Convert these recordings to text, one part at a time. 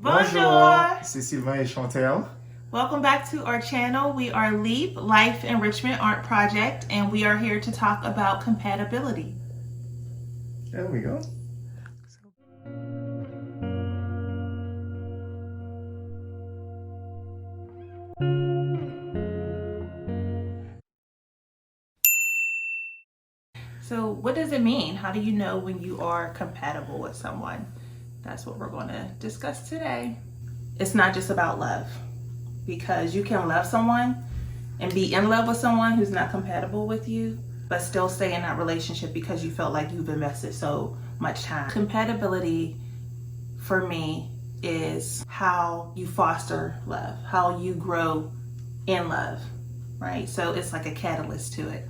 Bonjour! C'est Sylvain et Chantel. Welcome back to our channel. We are LEAP, Life Enrichment Art Project, and we are here to talk about compatibility. There we go. So what does it mean? How do you know when you are compatible with someone? That's what we're going to discuss today. It's not just about love, because you can love someone and be in love with someone who's not compatible with you, but still stay in that relationship because you felt like you've invested so much time. Compatibility for me is how you foster love, how you grow in love, right? So it's like a catalyst to it.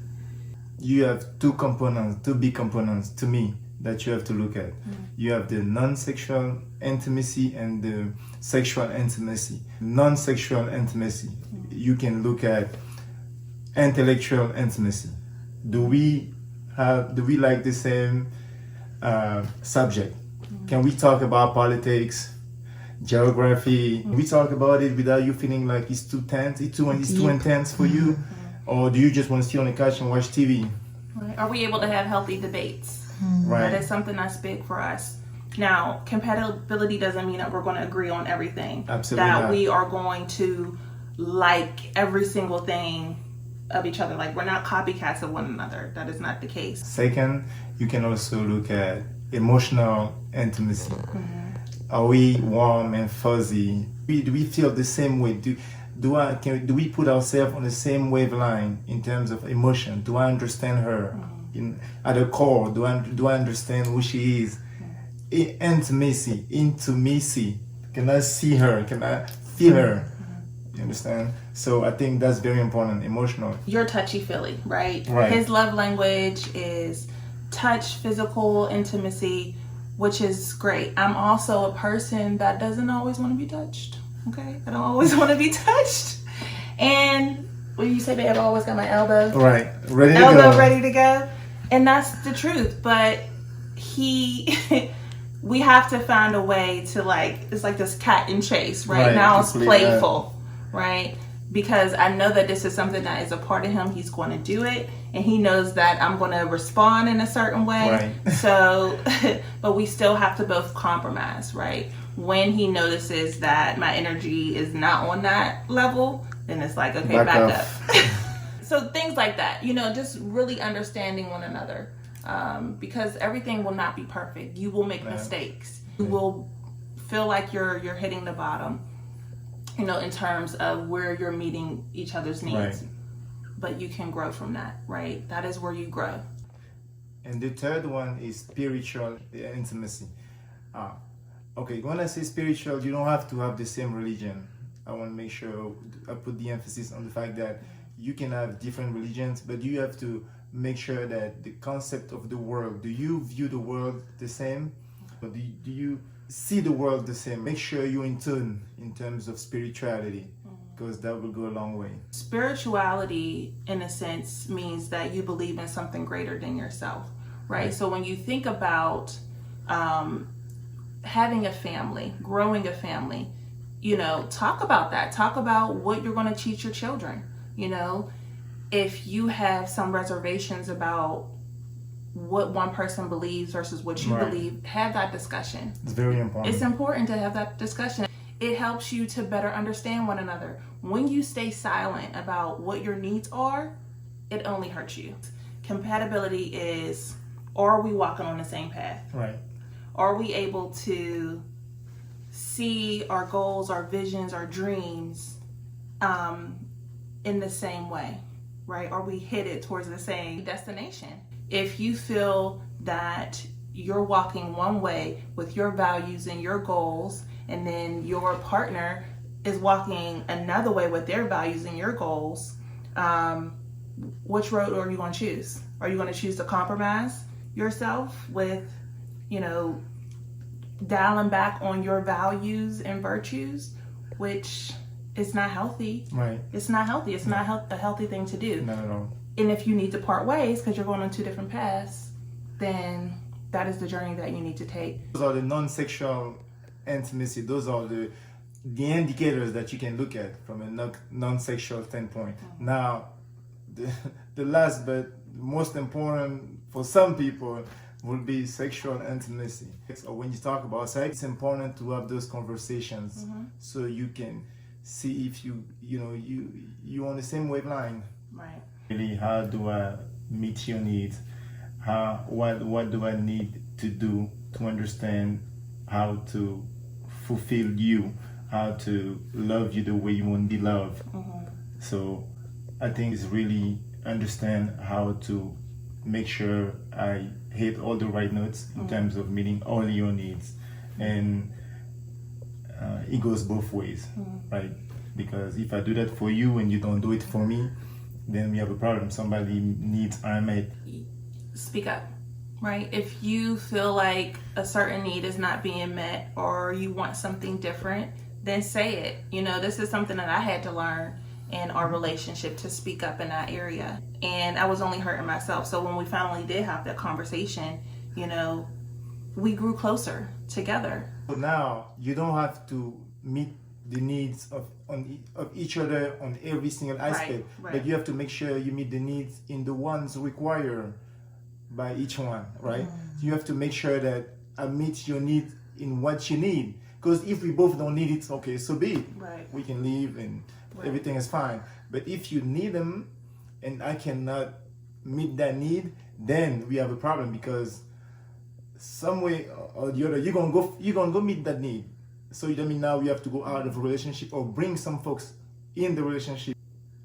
You have two big components to me that you have to look at. You have the non-sexual intimacy and the sexual intimacy. Non-sexual intimacy, you can look at intellectual intimacy. Do we like the same subject? Can we talk about politics, geography? We talk about it without you feeling like it's too tense, it's too intense for you? Or do you just want to sit on the couch and watch TV? Right. Are we able to have healthy debates? Right. That is something that's big for us. Now, compatibility doesn't mean that we're going to agree on everything. Absolutely that not. we are going to like every single thing of each other. Like, we're not copycats of one another. That is not the case. Second, you can also look at emotional intimacy. Are we warm and fuzzy? Do we feel the same way? Do we put ourselves on the same wavelength in terms of emotion? Do I understand her at the core? Do I understand who she is? Intimacy. Can I see her? Can I feel her? You understand? So I think that's very important. Emotional. You're touchy-feely, right? Right. His love language is touch, physical intimacy, which is great. I'm also a person that doesn't always want to be touched. Okay, I don't always want to be touched. And when you say, babe, I've always got my elbow Right, ready to go. And that's the truth. But we have to find a way to, like, it's like this cat and chase, right? Now it's playful, right? Because I know that this is something that is a part of him. He's going to do it, and he knows that I'm going to respond in a certain way. Right. So, but we still have to both compromise, right? When he notices that my energy is not on that level, then it's like, okay, back up. So things like that, just really understanding one another, because everything will not be perfect. You will make mistakes. You will feel like you're hitting the bottom, in terms of where you're meeting each other's needs. Right. But you can grow from that, right? That is where you grow. And the third one is spiritual intimacy. Okay, when I say spiritual, you don't have to have the same religion. I want to make sure I put the emphasis on the fact that you can have different religions, but you have to make sure that the concept of the world, do you view the world the same? Or do you see the world the same? Make sure you're in tune in terms of spirituality, because that will go a long way. Spirituality, in a sense, means that you believe in something greater than yourself, right? So when you think about having a family, growing a family, talk about that. Talk about what you're going to teach your children. If you have some reservations about what one person believes versus what you believe, have that discussion. It's very important. It's important to have that discussion. It helps you to better understand one another. When you stay silent about what your needs are, it only hurts you. Compatibility is, are we walking on the same path? Right. Are we able to see our goals, our visions, our dreams in the same way, right? Are we headed towards the same destination? If you feel that you're walking one way with your values and your goals, and then your partner is walking another way with their values and your goals, which road are you going to choose? Are you going to choose to compromise yourself with, dialing back on your values and virtues, which is not healthy. Right. It's not healthy. It's not a healthy thing to do. Not at all. And if you need to part ways because you're going on two different paths, then that is the journey that you need to take. Those are the non-sexual intimacy. Those are the indicators that you can look at from a non-sexual standpoint. Now, the last but most important for some people will be sexual intimacy. So when you talk about sex, it's important to have those conversations so you can see if you on the same wavelength. Right. Really, how do I meet your needs? What do I need to do to understand how to fulfill you, how to love you the way you want to be loved? So I think it's really understand how to make sure I hit all the right notes in terms of meeting all your needs, and it goes both ways, right? Because if I do that for you and you don't do it for me, then we have a problem. Somebody needs are met. Speak up, right? If you feel like a certain need is not being met or you want something different, then say it. This is something that I had to learn in our relationship, to speak up in that area. And I was only hurting myself. So when we finally did have that conversation, we grew closer together. So now you don't have to meet the needs of each other on every single aspect, right. but you have to make sure you meet the needs in the ones required by each one, right? You have to make sure that I meet your need in what you need. Because if we both don't need it, okay, so be it. Right. We can leave and everything is fine. But if you need them and I cannot meet that need, then we have a problem, because some way or the other you're gonna go meet that need. So you don't mean now we have to go out of a relationship or bring some folks in the relationship.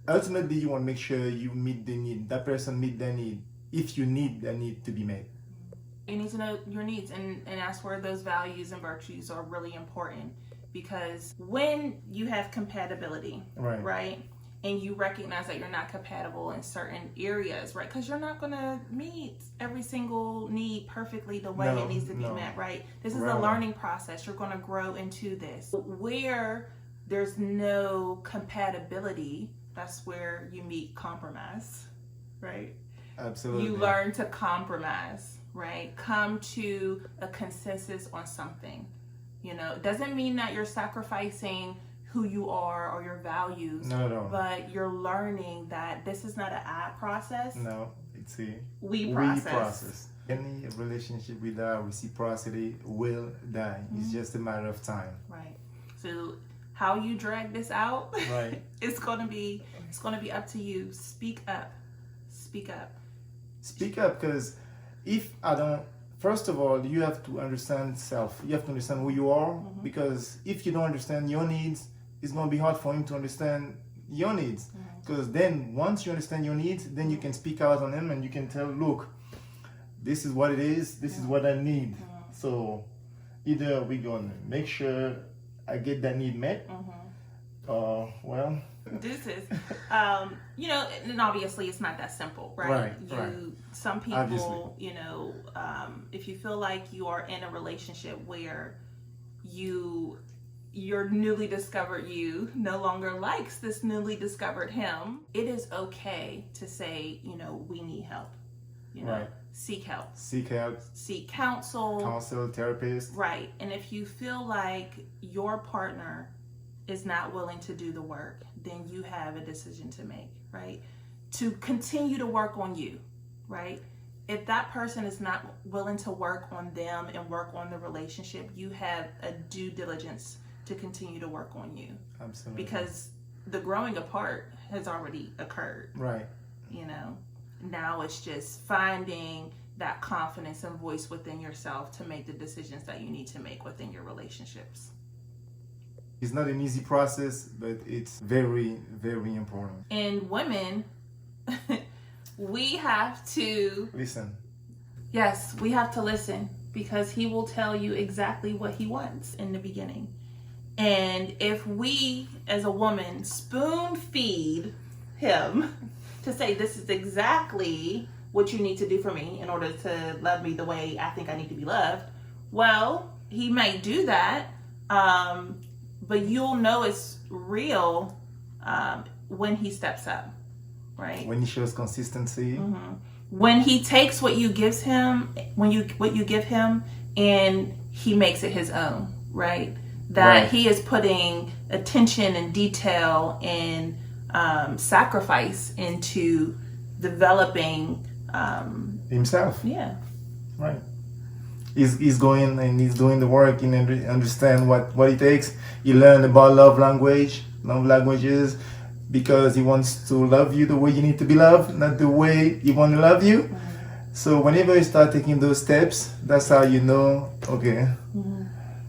Ultimately, you want to make sure you meet the need, that person meet their need, if you need that need to be met. You need to know your needs, and that's where those values and virtues are really important, because when you have compatibility, right, and you recognize that you're not compatible in certain areas, right, because you're not going to meet every single need perfectly the way it needs to be met, right? This is a learning process. You're going to grow into this. Where there's no compatibility, that's where you meet compromise, right? Absolutely. You learn to compromise, right? Come to a consensus on something. It doesn't mean that you're sacrificing who you are or your values. No. But you're learning that this is not an I process. No, it's a we process. Any relationship without reciprocity will die. It's just a matter of time. Right. So how you drag this out, right? it's gonna be up to you. Speak up. Speak up. Speak up, because if I don't, first of all, you have to understand self. You have to understand who you are, because if you don't understand your needs, it's going to be hard for him to understand your needs. Because then once you understand your needs, then you can speak out on them and you can tell, look, this is what it is, this is what I need. So either we're going to make sure I get that need met, or, well... This is, and obviously it's not that simple, right? Some people, if you feel like you are in a relationship where your newly discovered you no longer likes this newly discovered him, it is okay to say, we need help. Seek help. Seek counsel, therapist. Right. And if you feel like your partner is not willing to do the work, then you have a decision to make, right? To continue to work on you, right? If that person is not willing to work on them and work on the relationship, you have a due diligence to continue to work on you. Absolutely. Because the growing apart has already occurred. Right. Now it's just finding that confidence and voice within yourself to make the decisions that you need to make within your relationships. It's not an easy process, but it's very, very important. And women, we have to listen. Yes, we have to listen, because he will tell you exactly what he wants in the beginning. And if we, as a woman, spoon feed him to say, this is exactly what you need to do for me in order to love me the way I think I need to be loved, well, he may do that, but you'll know it's real when he steps up, right? When he shows consistency. When he takes what you give him, what you give him, and he makes it his own. right? That Right. he is putting attention and detail and sacrifice into developing. Himself. Yeah. Right. He's going and he's doing the work and understand what it takes. He learned about love languages, because he wants to love you the way you need to be loved, not the way you want to love you. Mm-hmm. So whenever you start taking those steps, that's how you know, okay,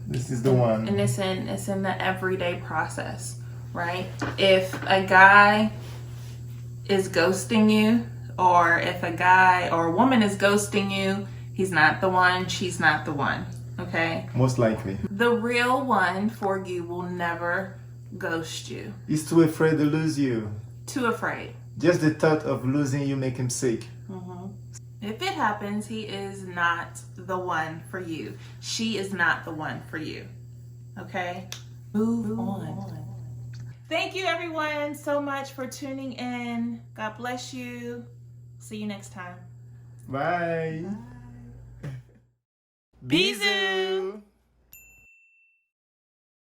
this is the one. And it's in the everyday process, right? If a guy is ghosting you, or if a guy or a woman is ghosting you, he's not the one, she's not the one, okay? Most likely. The real one for you will never ghost you. He's too afraid to lose you. Too afraid. Just the thought of losing you make him sick. If it happens, he is not the one for you. She is not the one for you. Okay? Move on. Thank you, everyone, so much for tuning in. God bless you. See you next time. Bye. Bisous.